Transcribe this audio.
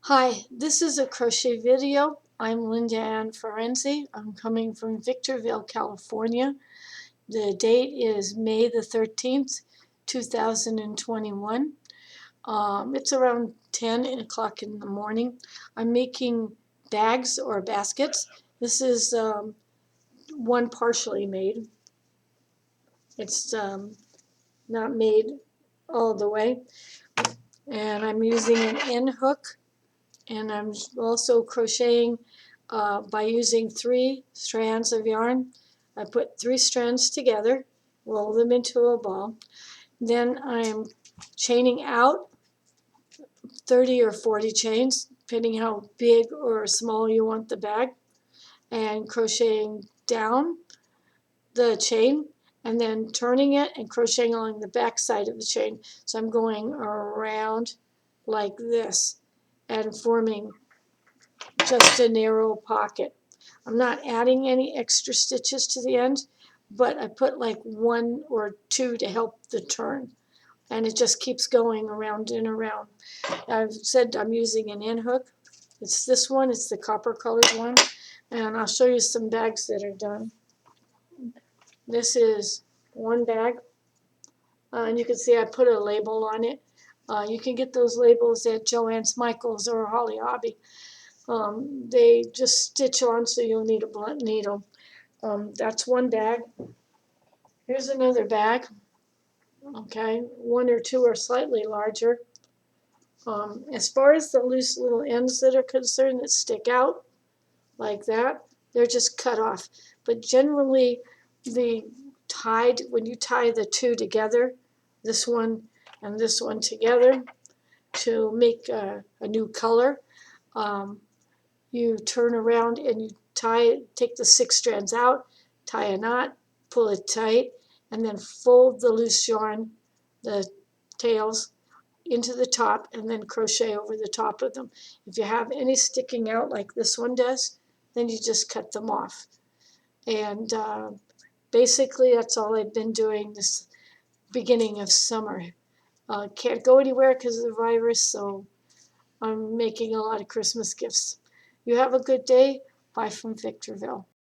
Hi, this is a crochet video. I'm Linda Ann Ferenzi. I'm coming from Victorville, California. The date is May the 13th, 2021. It's around 10 o'clock in the morning. I'm making bags or baskets. This is one partially made. It's not made all the way. And I'm using an end hook. And I'm also crocheting by using 3 strands of yarn. I put 3 strands together, roll them into a ball. Then I'm chaining out 30 or 40 chains, depending how big or small you want the bag, and crocheting down the chain and then turning it and crocheting along the back side of the chain. So I'm going around like this and forming just a narrow pocket. I'm not adding any extra stitches to the end, but I put like 1 or 2 to help the turn. And it just keeps going around and around. I've said I'm using an end hook. It's this one, it's the copper colored one. And I'll show you some bags that are done. This is one bag. And you can see I put a label on it. You can get those labels at Joann's Michaels or Holly Hobby. They just stitch on, so you'll need a blunt needle. That's one bag. Here's another bag. Okay, 1 or 2 are slightly larger. As far as the loose little ends that are concerned that stick out like that, they're just cut off. But generally, when you tie the 2 together, this one and this one together to make a new color, you turn around and you take the 6 strands out, tie a knot, pull it tight, and then fold the loose yarn, the tails, into the top and then crochet over the top of them. If you have any sticking out like this one does, then you just cut them off. And basically that's all I've been doing this beginning of summer. Can't go anywhere because of the virus, so I'm making a lot of Christmas gifts. You have a good day. Bye from Victorville.